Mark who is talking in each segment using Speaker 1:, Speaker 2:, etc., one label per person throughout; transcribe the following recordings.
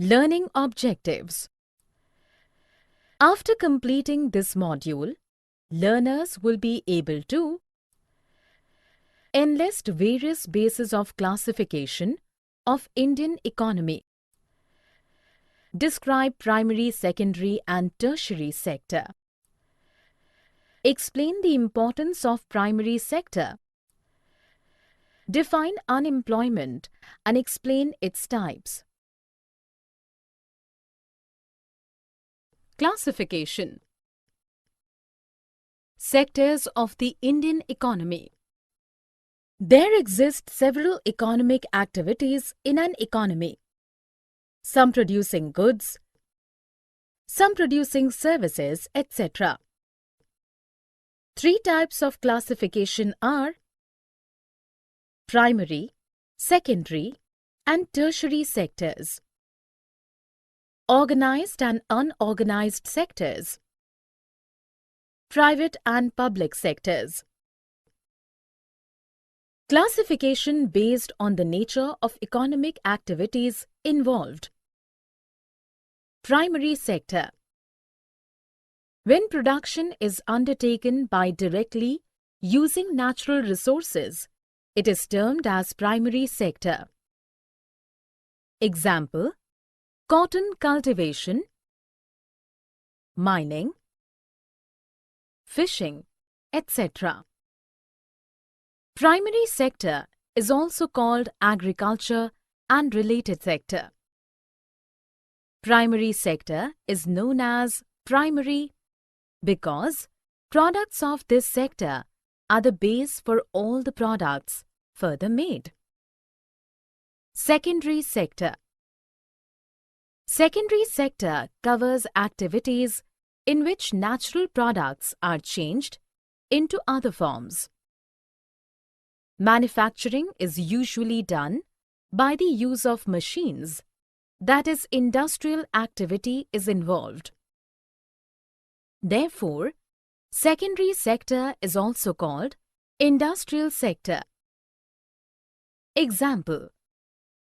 Speaker 1: Learning objectives. After completing this module, learners will be able to enlist various bases of classification of Indian economy, describe primary, secondary and tertiary sector, explain the importance of primary sector, define unemployment and explain its types. Classification. Sectors of the Indian economy. There exist several economic activities in an economy, some producing goods, some producing services, etc. Three types of classification are primary, secondary, and tertiary sectors. Organized and unorganized sectors. Private and public sectors. Classification based on the nature of economic activities involved. Primary sector. When production is undertaken by directly using natural resources, it is termed as primary sector. Example: cotton cultivation, mining, fishing, etc. Primary sector is also called agriculture and related sector. Primary sector is known as primary because products of this sector are the base for all the products further made. Secondary sector. Secondary sector covers activities in which natural products are changed into other forms. Manufacturing is usually done by the use of machines, that is, industrial activity is involved. Therefore, secondary sector is also called industrial sector. Example: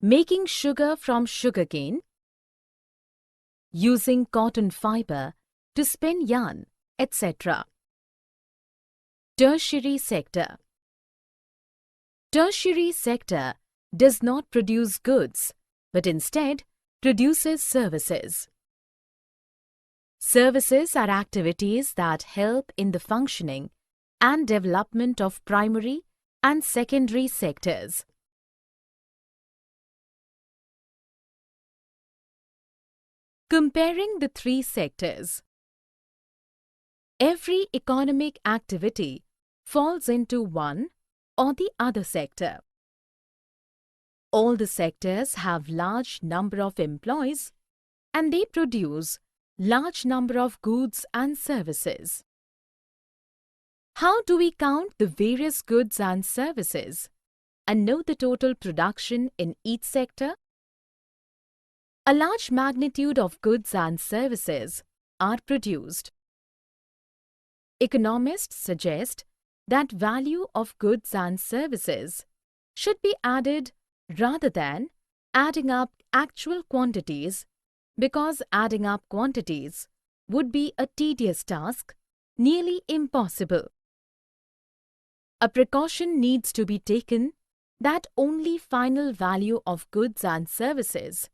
Speaker 1: making sugar from sugarcane, using cotton fiber to spin yarn, etc. Tertiary sector. Tertiary sector does not produce goods, but instead produces services. Services are activities that help in the functioning and development of primary and secondary sectors. Comparing the three sectors. Every economic activity falls into one or the other sector. All the sectors have large number of employees and they produce large number of goods and services. How do we count the various goods and services and know the total production in each sector? A large magnitude of goods and services are produced. Economists suggest that value of goods and services should be added rather than adding up actual quantities, because adding up quantities would be a tedious task, nearly impossible. A precaution needs to be taken that only final value of goods and services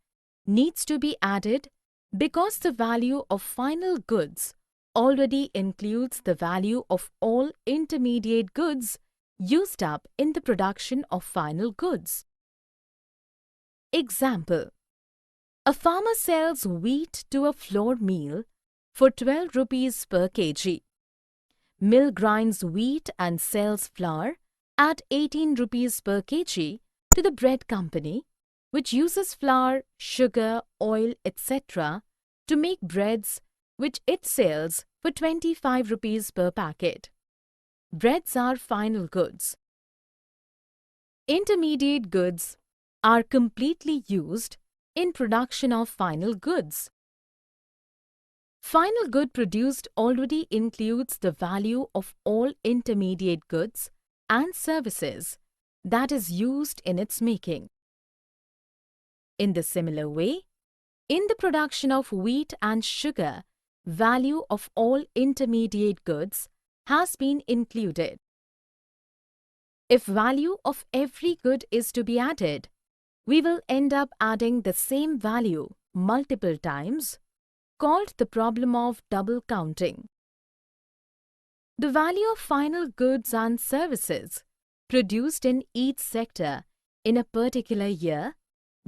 Speaker 1: needs to be added, because the value of final goods already includes the value of all intermediate goods used up in the production of final goods. Example: a farmer sells wheat to a flour mill for 12 rupees per kg. Mill grinds wheat and sells flour at 18 rupees per kg to the bread company, which uses flour, sugar, oil, etc. to make breads, which it sells for 25 rupees per packet. Breads are final goods. Intermediate goods are completely used in production of final goods. Final good produced already includes the value of all intermediate goods and services that is used in its making. In the similar way, In the production of wheat and sugar, value of all intermediate goods has been included. If value of every good is to be added, we will end up adding the same value multiple times, called the problem of double counting. The value of final goods and services produced in each sector in a particular year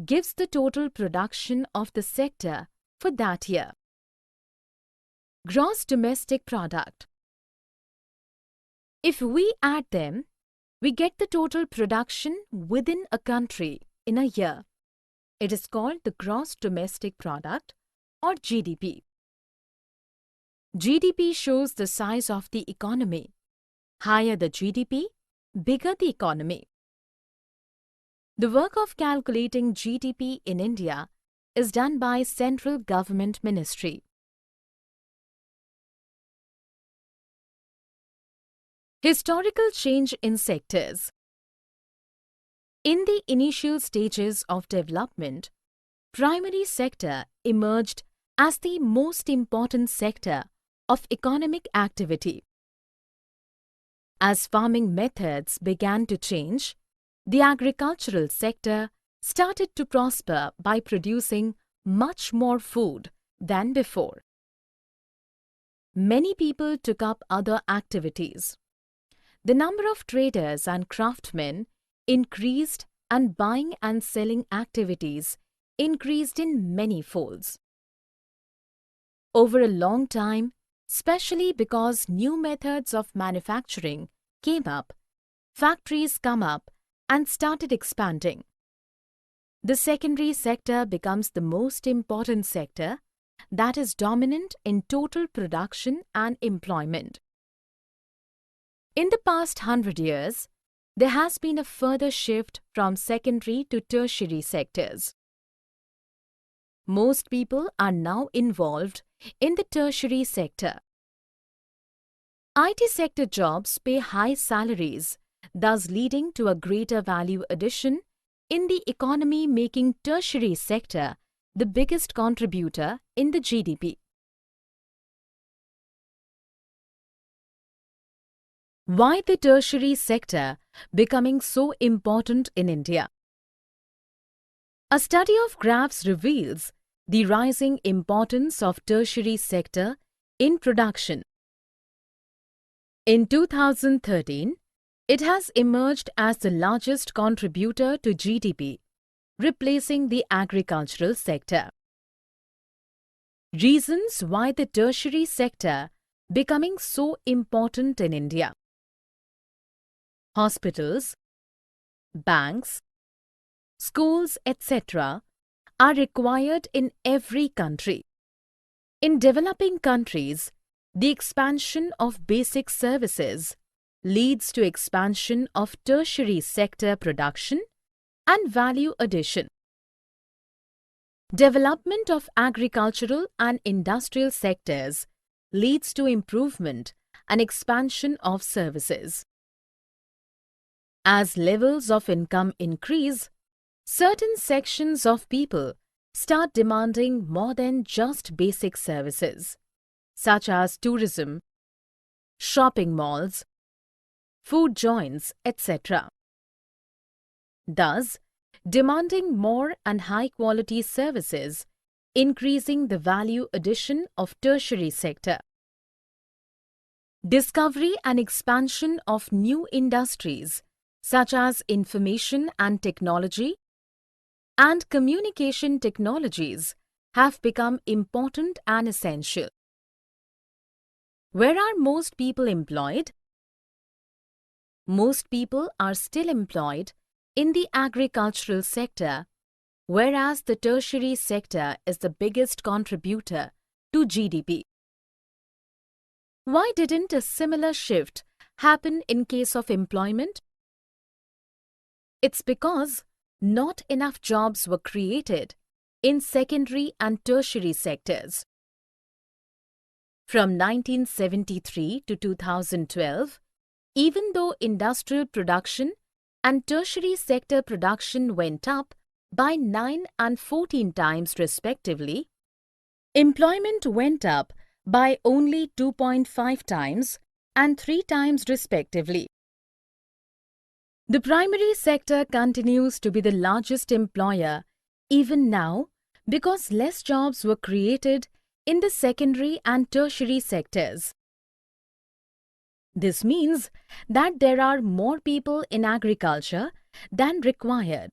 Speaker 1: gives the total production of the sector for that year. Gross domestic product. If we add them, we get the total production within a country in a year. It is called the gross domestic product or GDP. GDP shows the size of the economy. Higher the GDP, bigger the economy. The work of calculating GDP in India is done by Central Government Ministry. Historical change in sectors. In the initial stages of development, primary sector emerged as the most important sector of economic activity. As farming methods began to change, the agricultural sector started to prosper by producing much more food than before. Many people took up other activities. The number of traders and craftsmen increased and buying and selling activities increased in many folds. Over a long time, especially because new methods of manufacturing came up, factories come up and started expanding. The secondary sector becomes the most important sector that is dominant in total production and employment. In the past 100 years, there has been a further shift from secondary to tertiary sectors. Most people are now involved in the tertiary sector. IT sector jobs pay high salaries, thus leading to a greater value addition in the economy, making tertiary sector the biggest contributor in the GDP. Why the tertiary sector becoming so important in India? A study of graphs reveals the rising importance of tertiary sector in production. In 2013, it has emerged as the largest contributor to GDP, replacing the agricultural sector. Reasons why the tertiary sector becoming so important in India. Hospitals, banks, schools, etc. are required in every country. In developing countries, the expansion of basic services leads to expansion of tertiary sector production and value addition. Development of agricultural and industrial sectors leads to improvement and expansion of services. As levels of income increase, certain sections of people start demanding more than just basic services, such as tourism, shopping malls, food joints, etc. Thus, demanding more and high-quality services, increasing the value addition of tertiary sector. Discovery and expansion of new industries such as information and technology and communication technologies have become important and essential. Where are most people employed? Most people are still employed in the agricultural sector, whereas the tertiary sector is the biggest contributor to GDP. Why didn't a similar shift happen in case of employment? It's because not enough jobs were created in secondary and tertiary sectors. From 1973 to 2012, even though industrial production and tertiary sector production went up by 9 and 14 times respectively, employment went up by only 2.5 times and 3 times respectively. The primary sector continues to be the largest employer even now because less jobs were created in the secondary and tertiary sectors. This means that there are more people in agriculture than required.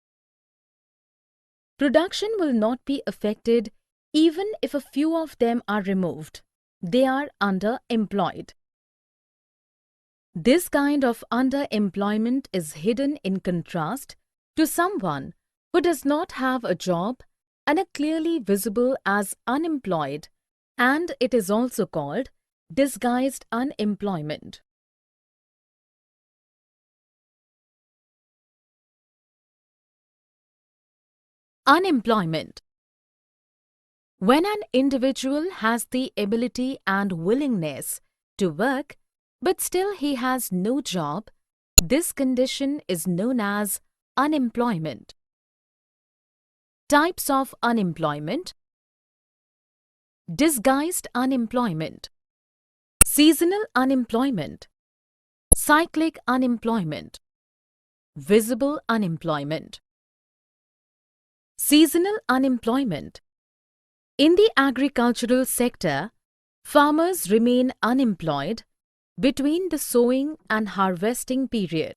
Speaker 1: Production will not be affected even if a few of them are removed. They are underemployed. This kind of underemployment is hidden in contrast to someone who does not have a job and are clearly visible as unemployed, and it is also called disguised unemployment. Unemployment. When an individual has the ability and willingness to work, but still he has no job, this condition is known as unemployment. Types of unemployment: disguised unemployment, seasonal unemployment, cyclic unemployment, visible unemployment. Seasonal unemployment. In the agricultural sector, farmers remain unemployed between the sowing and harvesting period.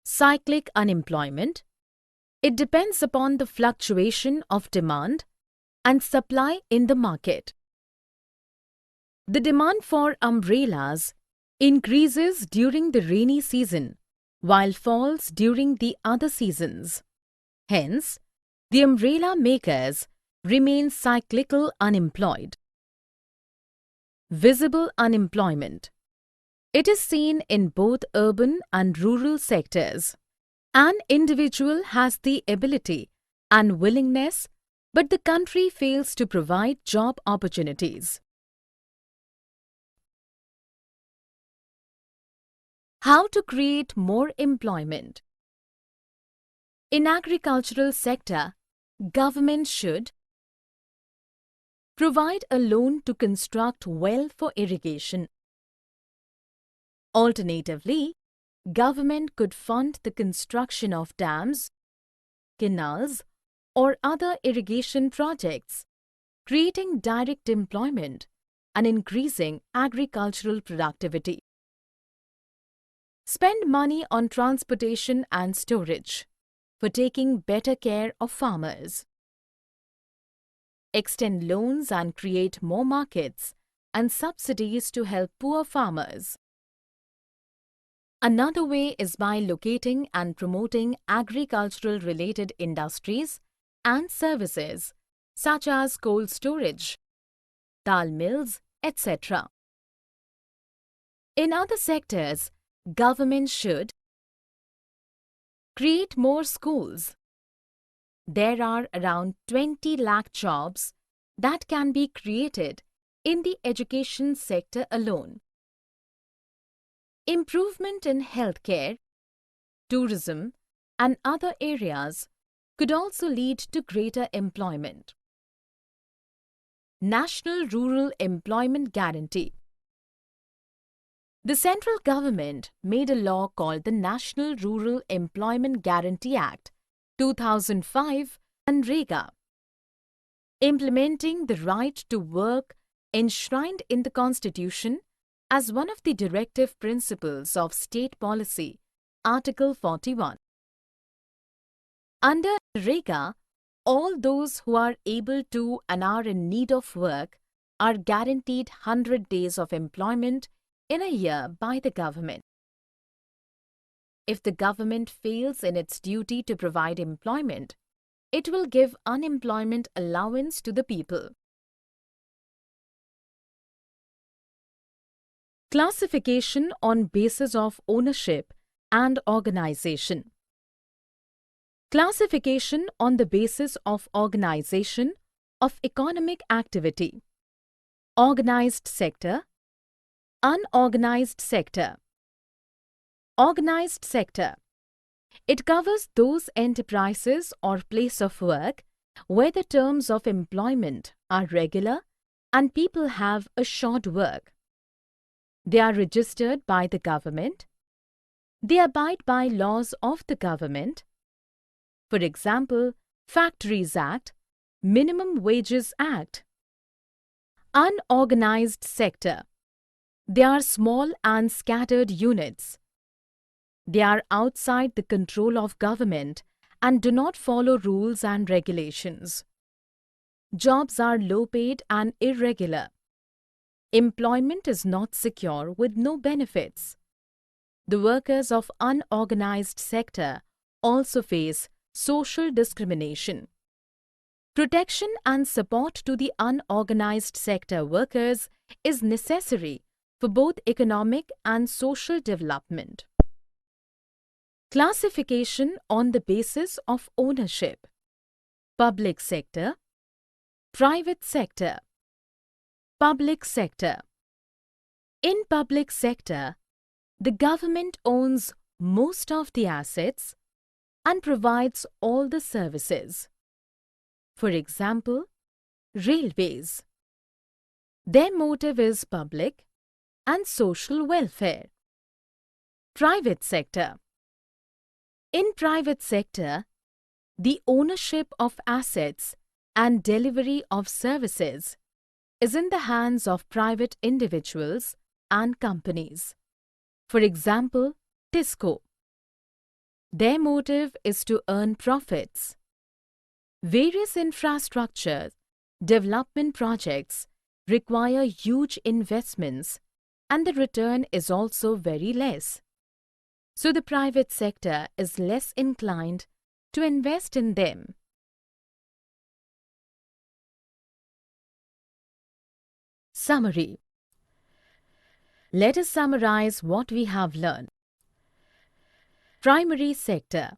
Speaker 1: Cyclic unemployment. It depends upon the fluctuation of demand and supply in the market. The demand for umbrellas increases during the rainy season while falls during the other seasons. Hence, the umbrella makers remain cyclical unemployed. Visible unemployment. It is seen in both urban and rural sectors. An individual has the ability and willingness, but the country fails to provide job opportunities. How to create more employment? In agricultural sector, government should provide a loan to construct well for irrigation. Alternatively, government could fund the construction of dams, canals, or other irrigation projects, creating direct employment and increasing agricultural productivity. Spend money on transportation and storage for taking better care of farmers. Extend loans and create more markets and subsidies to help poor farmers. Another way is by locating and promoting agricultural-related industries and services such as cold storage, dal mills, etc. In other sectors, government should create more schools. There are around 20 lakh jobs that can be created in the education sector alone. Improvement in healthcare, tourism, and other areas could also lead to greater employment. National Rural Employment Guarantee. The central government made a law called the National Rural Employment Guarantee Act, 2005, NREGA, implementing the right to work enshrined in the Constitution as one of the directive principles of state policy, Article 41. Under NREGA, all those who are able to and are in need of work are guaranteed 100 days of employment in a year by the government. If the government fails in its duty to provide employment, it will give unemployment allowance to the people. Classification on basis of ownership and organization. Classification on the basis of organization of economic activity. Organized sector, unorganized sector. Organized sector. It covers those enterprises or place of work where the terms of employment are regular and people have assured work. They are registered by the government. They abide by laws of the government. For example, Factories Act, Minimum Wages Act. Unorganized sector. They are small and scattered units. They are outside the control of government and do not follow rules and regulations. Jobs are low paid and irregular. Employment is not secure with no benefits. The workers of unorganized sector also face social discrimination. Protection and support to the unorganized sector workers is necessary for both economic and social development. Classification on the basis of ownership. Public sector, private sector. Public sector. In public sector, the government owns most of the assets and provides all the services. For example, railways. Their motive is public and social welfare. Private sector. In private sector, the ownership of assets and delivery of services is in the hands of private individuals and companies. For example, Tisco. Their motive is to earn profits. Various infrastructure development projects require huge investments and the return is also very less. So the private sector is less inclined to invest in them. Summary. Let us summarize what we have learned. Primary sector.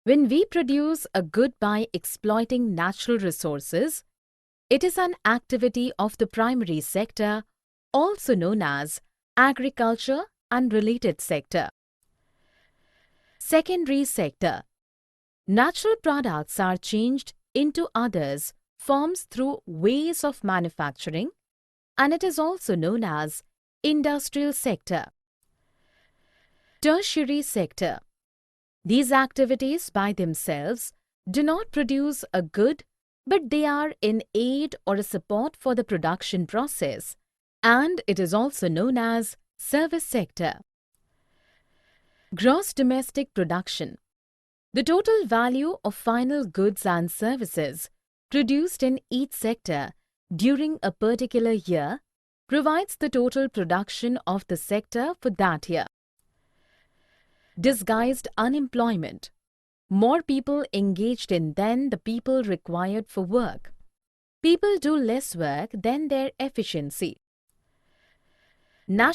Speaker 1: When we produce a good by exploiting natural resources, it is an activity of the primary sector, also known as agriculture and related sector. Secondary sector. Natural products are changed into others forms through ways of manufacturing, and it is also known as industrial sector. Tertiary sector. These activities by themselves do not produce a good, but they are in aid or a support for the production process, and it is also known as service sector. Gross domestic production. The total value of final goods and services produced in each sector during a particular year provides the total production of the sector for that year. Disguised unemployment. More people engaged in than the people required for work. People do less work than their efficiency. National